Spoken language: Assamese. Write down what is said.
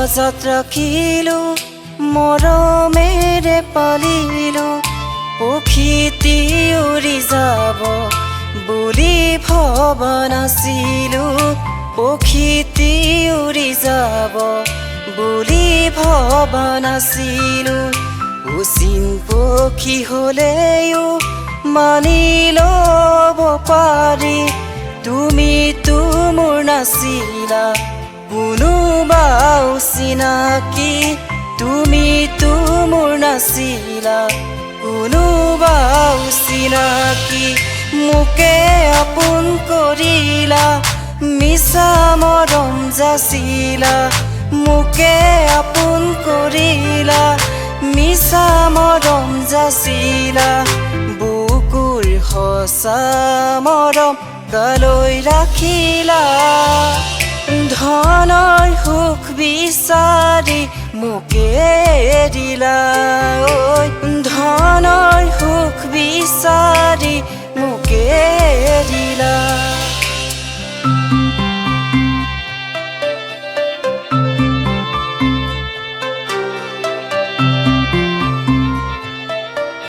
সহজত ৰাখিলো মৰমেৰে পালিলো প্ৰকৃতি উৰি যাব বুলি ভবা নাছিলো প্ৰকৃতি উৰি যাব বুলি ভবা নাছিলো উচিন পক্ষী হলেও মানি ল'ব পাৰি তুমিতো মোৰ নাছিলা কোনোবা চিনাকি তুমিতো মোৰ নাছিলা কোনোবা চিনাকি মোকে আপোন কৰিলা মিছা মৰম যাচিলা মোকে আপোন কৰিলা মিছা মৰম যাচিলা বুকুৰ সঁচা মৰম কালৈ ৰাখিলা ধনৰ সুখ বিচাৰি মোকে এৰিলা ঐ ধনৰ সুখ বিচাৰি মোকে এৰিলা